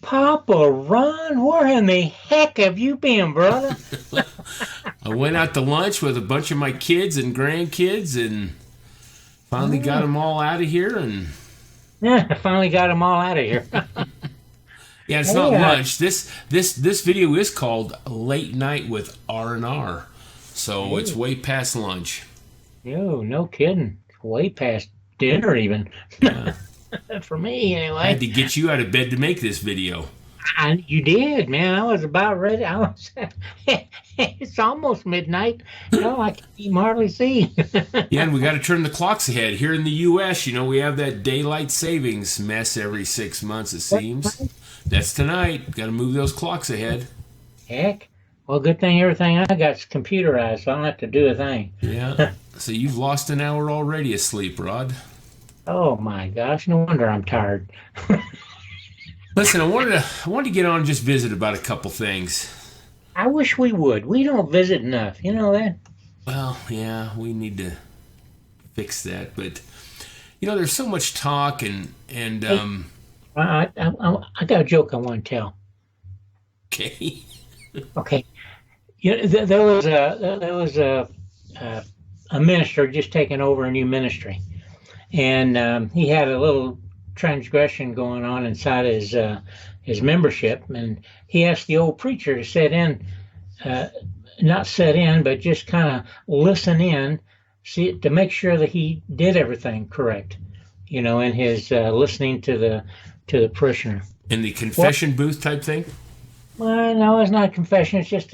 Papa Ron, where in the heck have you been, brother? I went out to lunch with a bunch of my kids and grandkids and finally got them all out of here. And Yeah, I finally got them all out of here. yeah, it's not Yeah. lunch. This video is called Late Night with R&R. So it's Hey, way past lunch. yo, no kidding. Way past dinner, even. Yeah. For me, I had anyway. to get you out of bed to make this video. You did, man. I was about ready. I was. It's almost midnight. I can't even hardly see. Yeah, and we got to turn the clocks ahead. Here in the U.S., we have that daylight savings mess every 6 months, it seems. That's tonight. Got to move those clocks ahead. Heck. Well, good thing everything I got's computerized, so I don't have to do a thing. Yeah. So you've lost an hour already of sleep, Rod. Oh my gosh, no wonder I'm tired. Listen, I wanted to get on and just visit about a couple things. I wish we would. We don't visit enough. You know that? Well, yeah, we need to fix that, but there's so much talk and Hey, I got a joke I want to tell. okay. Okay. There was a minister just taking over a new ministry, and he had a little transgression going on inside his membership, and he asked the old preacher to sit in, uh, not sit in, but just kind of listen in, see to make sure that he did everything correct, in his listening to the parishioner. In the Well, confession booth type thing? well, no, it's not a confession. It's just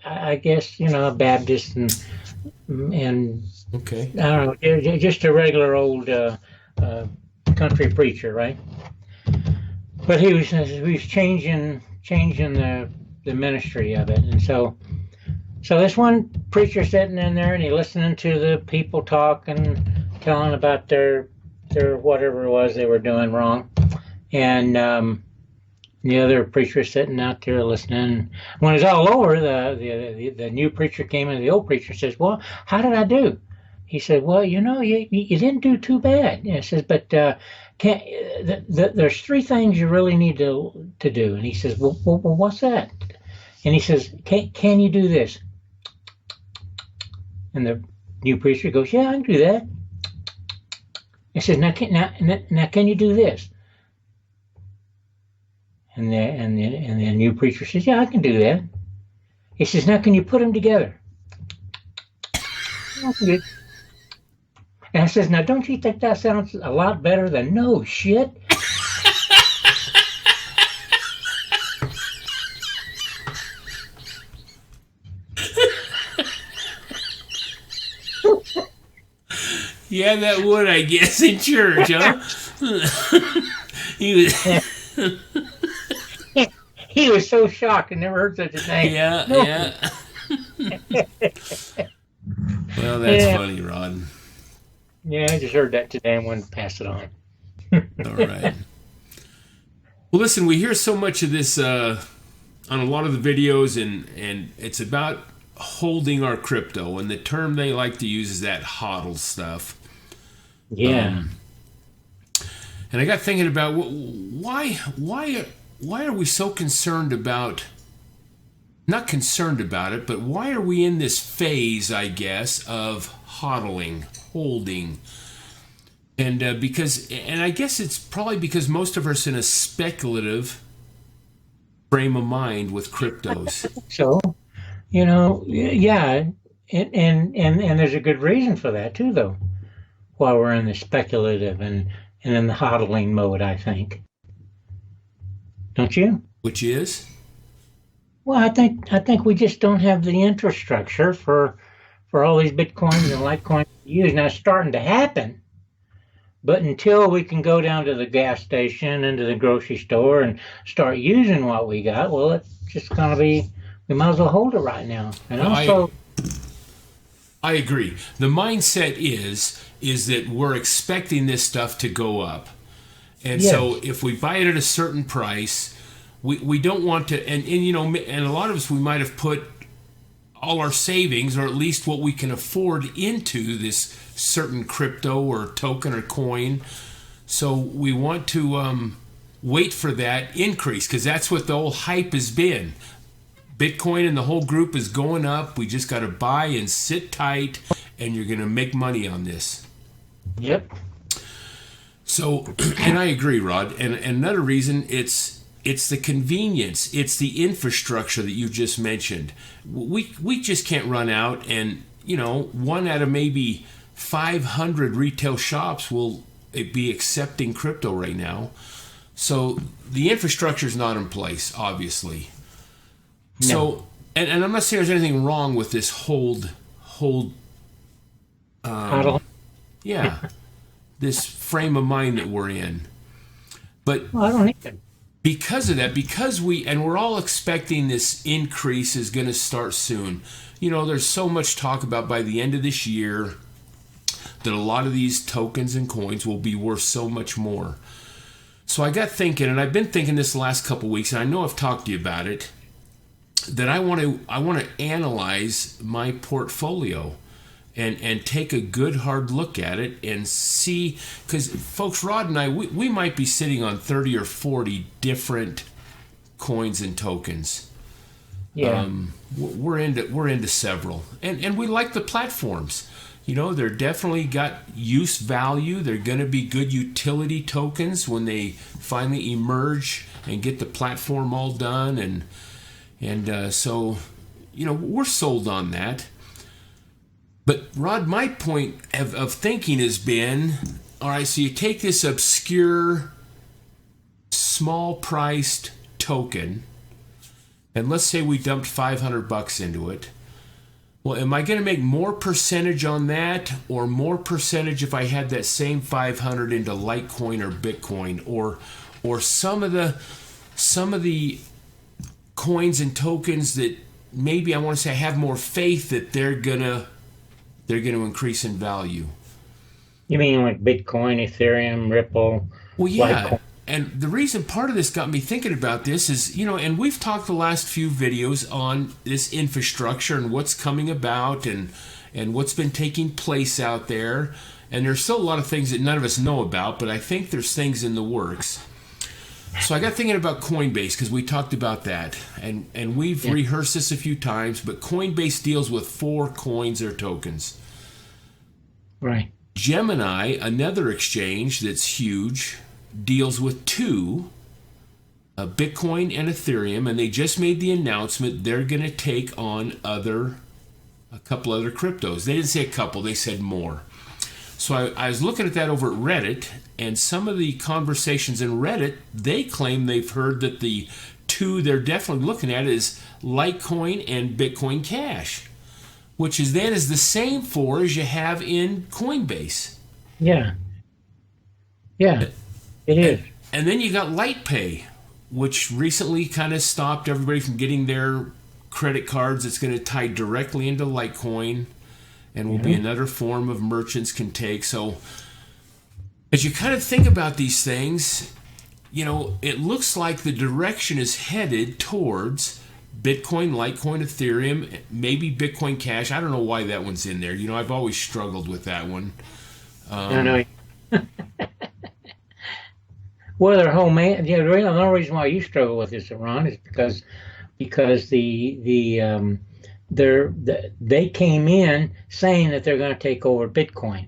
I guess, a Baptist and Okay. I don't know, just a regular old country preacher, right? But he was changing the ministry of it, and so this one preacher sitting in there and he listening to the people talk and telling about their whatever it was they were doing wrong, and the other preacher sitting out there listening. When it's all over, the new preacher came in. The old preacher says, "Well, how did I do?" He said, "Well, you didn't do too bad." And he says, "But can, there's three things you really need to do." And he says, "Well, what's that?" And he says, "Can you do this?" And the new preacher goes, "Yeah, I can do that." He says, "Now can you do this?" And the new preacher says, "Yeah, I can do that." He says, "Now can you put them together?" "Yeah, I can do it." And I says, "Now don't you think that sounds a lot better than no shit?" Yeah, that would, I guess, in church, huh? he was. He was so shocked and never heard such a thing. Yeah, No. yeah. Well, that's Yeah, funny, Rod. yeah, I just heard that today and wanted to pass it on. All right. Well, listen, we hear so much of this on a lot of the videos, and it's about holding our crypto, and the term they like to use is that hodl stuff. Yeah. Um, and I got thinking about why are we so concerned about, not concerned about it, but why are we in this phase, I guess, of hodling, holding? And I guess it's probably because most of us in a speculative frame of mind with cryptos. So, yeah, and there's a good reason for that too, though. While we're in the speculative and in the hodling mode, I think. Don't you? Which is? Well, I think we just don't have the infrastructure for all these bitcoins and litecoins to use. Now it's starting to happen, but until we can go down to the gas station and to the grocery store and start using what we got, well, it's just gonna be. We might as well hold it right now. And No, also, I agree. The mindset is that we're expecting this stuff to go up. And so yes, if we buy it at a certain price, we don't want to, and a lot of us, we might have put all our savings, or at least what we can afford, into this certain crypto or token or coin. So we want to wait for that increase, because that's what the whole hype has been. Bitcoin and the whole group is going up. We just got to buy and sit tight, and you're going to make money on this. Yep. So, and I agree, Rod. And another reason, it's the convenience. It's the infrastructure that you just mentioned. We just can't run out, and one out of maybe 500 retail shops will be accepting crypto right now. So the infrastructure is not in place, obviously. No. So, and I'm not saying there's anything wrong with this hold. Yeah, this frame of mind that we're in. But I don't need it. Because of that, we're all expecting this increase is going to start soon. There's so much talk about by the end of this year that a lot of these tokens and coins will be worth so much more. So I got thinking, and I've been thinking this the last couple of weeks, and I know I've talked to you about it, that I want to analyze my portfolio and take a good hard look at it and see, because folks, Rod and I, we might be sitting on 30 or 40 different coins and tokens. Yeah. We're into several, and we like the platforms. They're definitely got use value. They're going to be good utility tokens when they finally emerge and get the platform all done, and so we're sold on that. But Rod, my point of thinking has been, all right, so you take this obscure, small-priced token, and let's say we dumped $500 into it. Well, am I going to make more percentage on that, or more percentage if I had that same 500 into Litecoin or Bitcoin, or some of the coins and tokens that maybe I want to say I have more faith that they're gonna increase in value? You mean like Bitcoin, Ethereum, Ripple? Well, yeah. Litecoin. And the reason part of this got me thinking about this is, and we've talked the last few videos on this infrastructure and what's coming about and what's been taking place out there. And there's still a lot of things that none of us know about, but I think there's things in the works. So I got thinking about Coinbase, because we talked about that. And we've rehearsed this a few times, but Coinbase deals with 4 coins or tokens. Right. Gemini, another exchange that's huge, deals with 2, Bitcoin and Ethereum, and they just made the announcement they're going to take on a couple other cryptos. They didn't say a couple, they said more. So I was looking at that over at Reddit, and some of the conversations in Reddit, they claim they've heard that the 2 they're definitely looking at is Litecoin and Bitcoin Cash, which is the same 4 as you have in Coinbase. Yeah. Yeah. It is. And then you got LightPay, which recently kind of stopped everybody from getting their credit cards. It's going to tie directly into Litecoin and will be another form of merchants can take. So as you kind of think about these things, it looks like the direction is headed towards Bitcoin, Litecoin, Ethereum, maybe Bitcoin Cash. I don't know why that one's in there. I've always struggled with that one. I know. Well, their whole the only reason why you struggle with this, Ron, is because they came in saying that they're going to take over Bitcoin,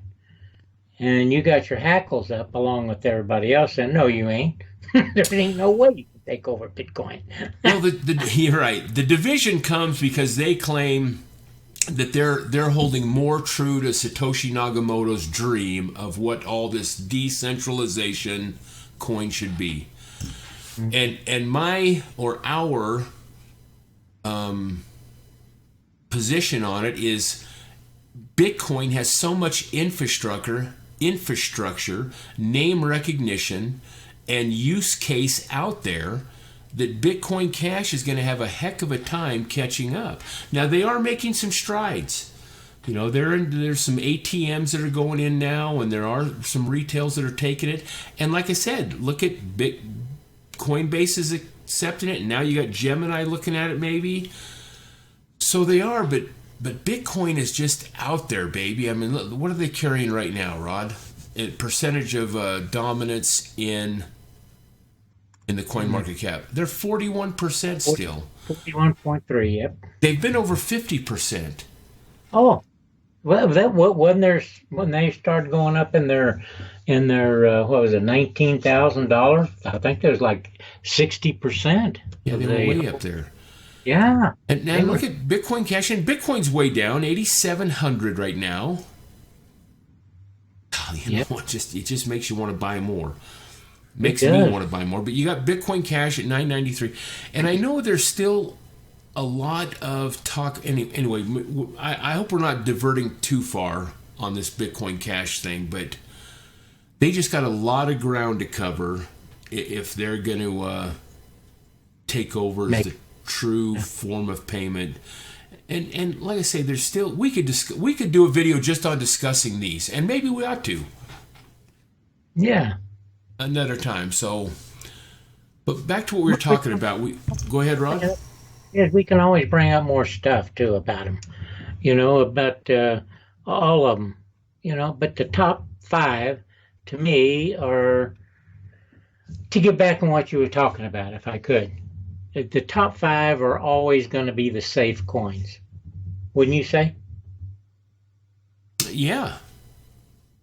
and you got your hackles up along with everybody else, and no, you ain't. There ain't no way you can take over Bitcoin. Well, you're right. The division comes because they claim that they're holding more true to Satoshi Nakamoto's dream of what all this decentralization coin should be. And my or our position on it is Bitcoin has so much infrastructure, name recognition, and use case out there that Bitcoin Cash is going to have a heck of a time catching up. Now, they are making some strides. There's some ATMs that are going in now, and there are some retails that are taking it. And like I said, look at Coinbase is accepting it, and now you got Gemini looking at it maybe. So they are, but Bitcoin is just out there, baby. I mean, look, what are they carrying right now, Rod? A percentage of dominance in in the coin market cap. They're 41% still. 41.3. Yep. They've been over 50%. Oh, well, when they started going up in their what was it, $19,000? I think there's like 60%. Yeah, they were way up there. Yeah. And now look at Bitcoin Cash, and Bitcoin's way down, 8,700 right now. Oh, you know what? It just makes you want to buy more. Makes me want to buy more. But you got Bitcoin Cash at 993, and I know there's still a lot of talk. Anyway, I hope we're not diverting too far on this Bitcoin Cash thing, but they just got a lot of ground to cover if they're going to take over the true form of payment. And like I say, there's still we could do a video just on discussing these, and maybe we ought to. Yeah. Another time. So, but back to what we were talking about. Go ahead, Ron. Yeah, we can always bring up more stuff too about them. About all of them. But the top 5 to me are, to get back on what you were talking about, if I could. The top 5 are always going to be the safe coins. Wouldn't you say? Yeah.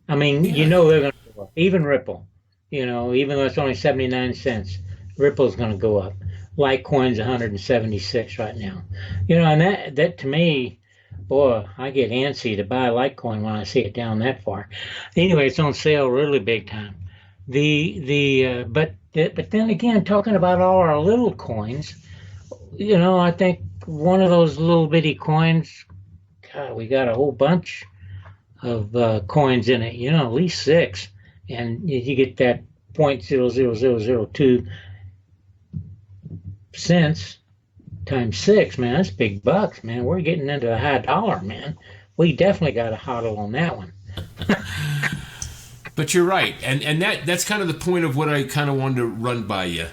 I mean, they're going to go up. Even Ripple, even though it's only 79 cents, Ripple's going to go up. Litecoin's 176 right now. And that to me, boy, I get antsy to buy Litecoin when I see it down that far. Anyway, it's on sale really big time. But then again, talking about all our little coins, I think one of those little bitty coins, God, we got a whole bunch of coins in it, at least 6. And you get that 0.00002 cents times 6, man, that's big bucks, man. We're getting into the high dollar, man. We definitely got a hodl on that one. But you're right, and that's kind of the point of what I kind of wanted to run by you,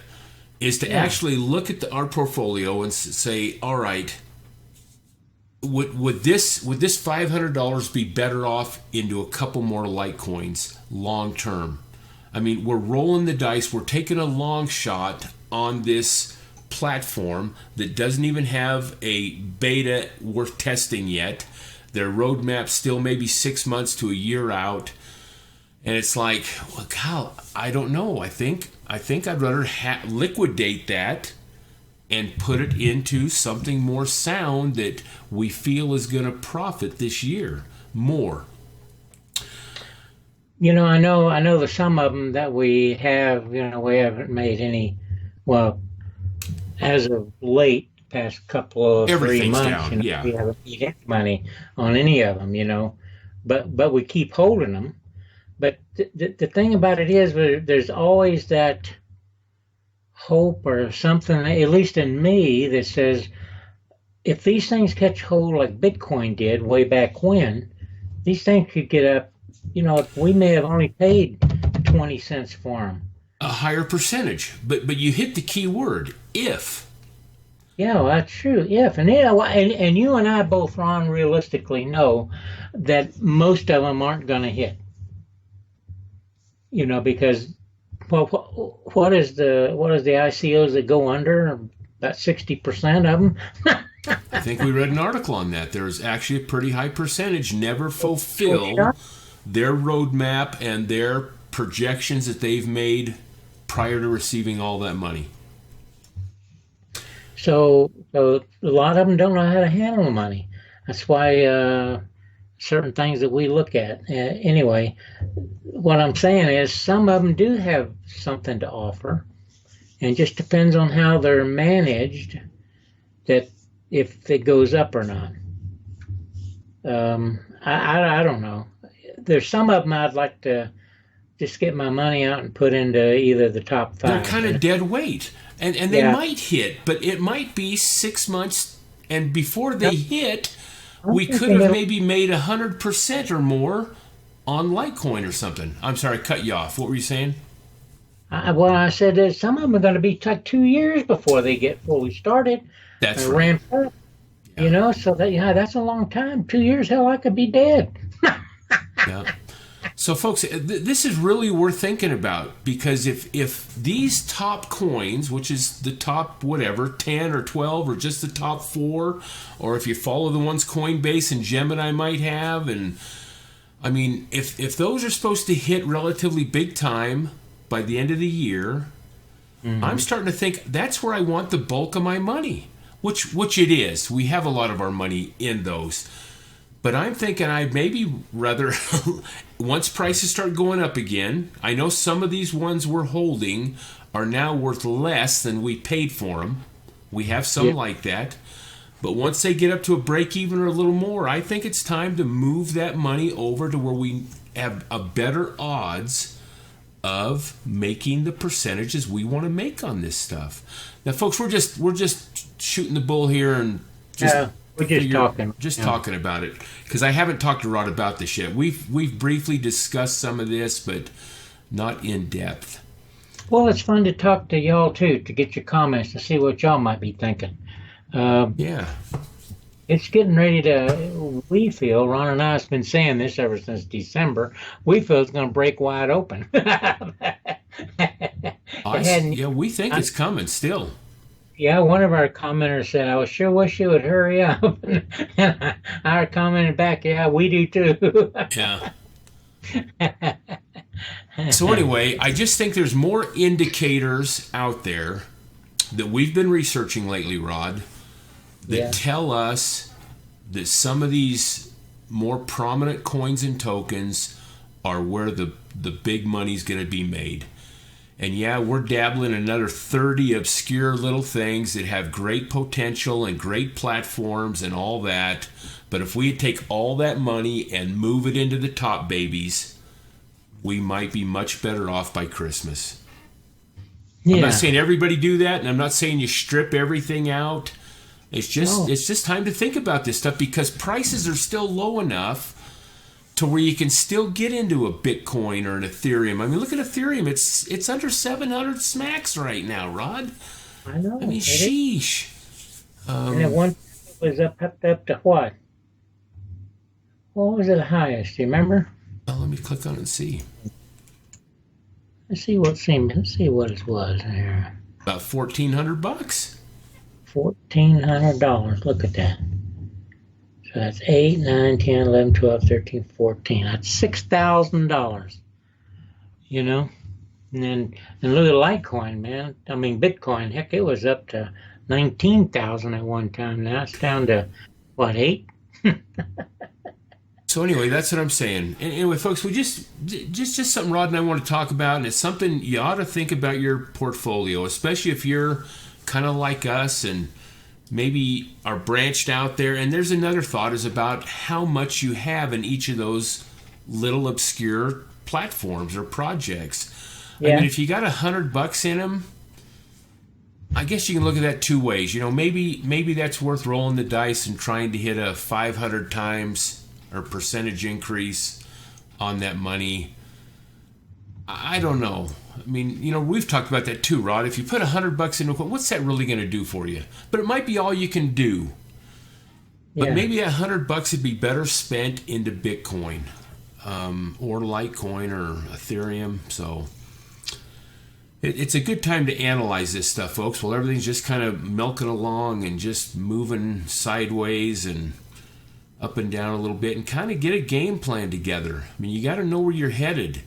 is to actually look at our portfolio and say, all right, would this $500 be better off into a couple more Litecoins long term? I mean, we're rolling the dice, we're taking a long shot on this platform that doesn't even have a beta worth testing yet. Their roadmap still maybe 6 months to a year out. And it's like, well, God, I don't know. I think I'd rather liquidate that and put it into something more sound that we feel is going to profit this year more. I know the some of them that we have, we haven't made any, well, as of late, past couple of 3 months, down, we haven't made any money on any of them, but we keep holding them. But the thing about it is, there's always that hope or something, at least in me, that says, if these things catch hold like Bitcoin did way back when, these things could get up, we may have only paid 20 cents for them. A higher percentage. But you hit the key word, if. Yeah, well, that's true. If. And you and I both, Ron, realistically know that most of them aren't going to hit. Because what is the ICOs that go under? About 60% of them. I think we read an article on that. There's actually a pretty high percentage never fulfill their roadmap and their projections that they've made prior to receiving all that money. So a lot of them don't know how to handle the money. That's why certain things that we look at. Anyway, what I'm saying is some of them do have something to offer, and just depends on how they're managed, that if it goes up or not. I don't know. There's some of them I'd like to just get my money out and put into either the top 5. They're kind of dead weight, and they might hit, but it might be 6 months, and before they hit, we could have maybe made 100% or more on Litecoin or something. I'm sorry, I cut you off. What were you saying? I said that some of them are going to be like 2 years before they get fully started. That's right. Ramped up. So that's a long time. 2 years, hell, I could be dead. Yeah. So, folks, this is really worth thinking about, because if these top coins, which is the top, whatever, 10 or 12 or just the top 4, or if you follow the ones Coinbase and Gemini might have, and I mean, if those are supposed to hit relatively big time by the end of the year, I'm starting to think that's where I want the bulk of my money, which it is. We have a lot of our money in those. But I'm thinking I'd maybe rather, once prices start going up again, I know some of these ones we're holding are now worth less than we paid for them. We have some like that. But once they get up to a break even or a little more, I think it's time to move that money over to where we have a better odds of making the percentages we want to make on this stuff. Now, folks, we're just shooting the bull here and just... We're just talking about it, because I haven't talked to Rod about this yet. We've briefly discussed some of this, but not in depth. Well, it's fun to talk to y'all too, to get your comments, to see what y'all might be thinking. It's getting ready to. We feel, Ron and I have been saying this ever since December. We feel it's going to break wide open. We think it's coming still. Yeah, one of our commenters said, I sure wish you would hurry up. And I commented back, yeah, we do too. Yeah. So anyway, I just think there's more indicators out there that we've been researching lately, Rod, that tell us that some of these more prominent coins and tokens are where the big money's going to be made. And yeah, we're dabbling in another 30 obscure little things that have great potential and great platforms and all that. But if we take all that money and move it into the top babies, we might be much better off by Christmas. Yeah. I'm not saying everybody do that, and I'm not saying you strip everything out. It's just time to think about this stuff, because prices are still low enough to where you can still get into a Bitcoin or an Ethereum. I mean, look at Ethereum. It's under 700 smacks right now, Rod. I know. I mean, sheesh. And at one it was up to what? What was the highest? Do you remember? Well, let me click on it and see. Let's see what it was here. About $1,400. $1,400. Look at that. So that's 8, 9, 10, 11, 12, 13, 14. That's $6,000. You know? And look at Litecoin, man. I mean, Bitcoin. Heck, it was up to 19,000 at one time. Now it's down to, what, 8? So anyway, that's what I'm saying. And anyway, folks, we just something Rod and I want to talk about, and it's something you ought to think about your portfolio, especially if you're kind of like us and maybe are branched out there. And there's another thought, is about how much you have in each of those little obscure platforms or projects. Yeah. I mean, if you got $100 in them, I guess you can look at that two ways. You know, maybe that's worth rolling the dice and trying to hit a 500 times or percentage increase on that money. I don't know. I mean, you know, we've talked about that too, Rod. If you put $100 into it, what's that really going to do for you? But it might be all you can do. But maybe that $100 would be better spent into Bitcoin, or Litecoin or Ethereum. So it's a good time to analyze this stuff, folks, while everything's just kind of milking along and just moving sideways and up and down a little bit, and kind of get a game plan together. I mean, you got to know where you're headed.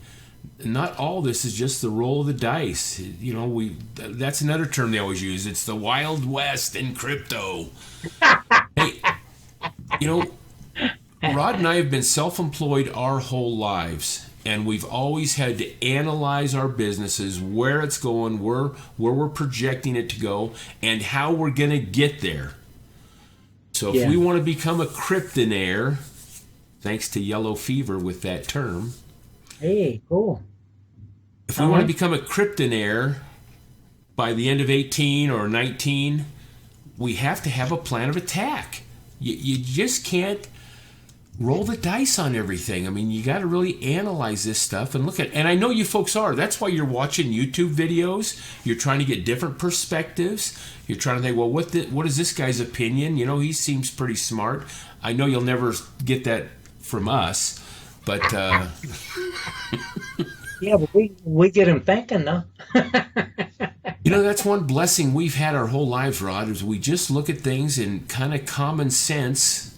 Not all this is just the roll of the dice. You know, that's another term they always use. It's the Wild West in crypto. Hey, you know, Rod and I have been self-employed our whole lives, and we've always had to analyze our businesses, where it's going, where we're projecting it to go, and how we're going to get there. So if we want to become a cryptonaire, thanks to yellow fever with that term. Hey, cool. If we want to become a cryptonaire by the end of 18 or 19, we have to have a plan of attack. You just can't roll the dice on everything. I mean, you got to really analyze this stuff and look at. And I know you folks are. That's why you're watching YouTube videos. You're trying to get different perspectives. You're trying to think, well, what is this guy's opinion? You know, he seems pretty smart. I know you'll never get that from us. But Yeah, but we get them thinking though. that's one blessing we've had our whole lives, Rod, is we just look at things in kind of common sense.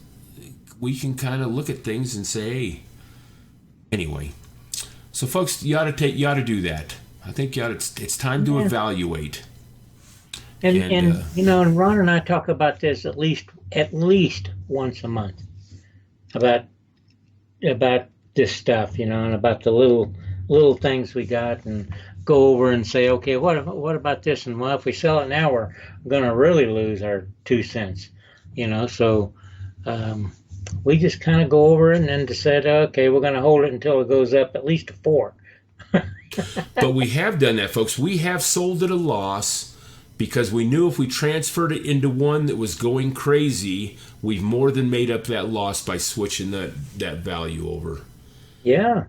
We can kind of look at things and say, hey, anyway. So, folks, you ought to do that. I think it's time to evaluate. And Ron and I talk about this at least once a month about this stuff, and about the little things we got, and go over and say, okay, what about this? And well, if we sell it now, we're going to really lose our 2 cents, So we just kind of go over it and then decide, okay, we're going to hold it until it goes up at least to 4. But we have done that, folks. We have sold at a loss because we knew if we transferred it into one that was going crazy, we've more than made up that loss by switching that value over. Yeah.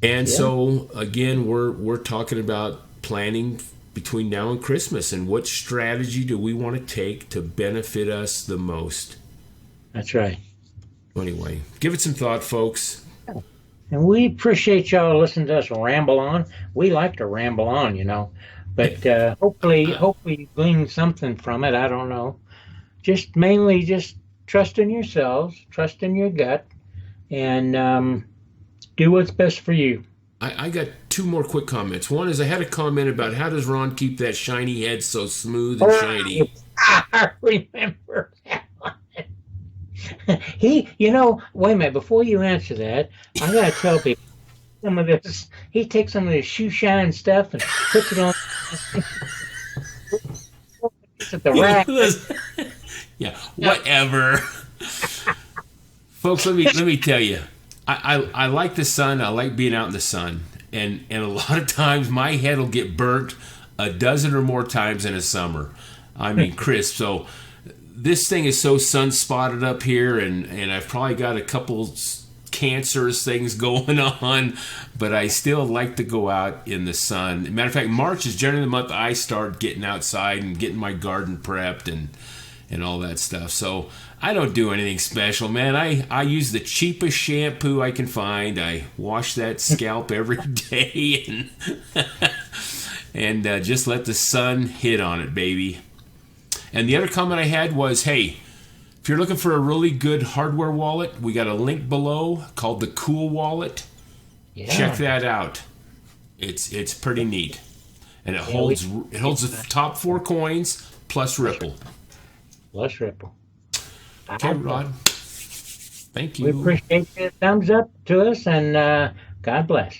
And so, again, we're talking about planning between now and Christmas, and what strategy do we want to take to benefit us the most? That's right. Anyway, give it some thought, folks. And we appreciate y'all listening to us ramble on. We like to ramble on, But hopefully you glean something from it. I don't know. Mainly trust in yourselves, trust in your gut, and do what's best for you. I got 2 more quick comments. One is I had a comment about how does Ron keep that shiny head so smooth and shiny? I remember that one. Wait a minute, before you answer that, I got to tell people some of this. He takes some of this shoe shine stuff and puts it on. At the rack. Yeah, whatever. Folks, let me tell you. I like the sun. I like being out in the sun. And a lot of times my head will get burnt a dozen or more times in a summer. I mean, crisp. So this thing is so sun-spotted up here, and I've probably got a couple cancerous things going on, but I still like to go out in the sun. Matter of fact, March is generally the month I start getting outside and getting my garden prepped and all that stuff. So I don't do anything special, man. I use the cheapest shampoo I can find. I wash that scalp every day and just let the sun hit on it, baby. And the other comment I had was, hey, if you're looking for a really good hardware wallet, we got a link below called the Cool Wallet. Yeah. Check that out. It's pretty neat. And it holds the top 4 coins plus Ripple. Okay, Rod. Thank you. We appreciate the thumbs up to us, and God bless.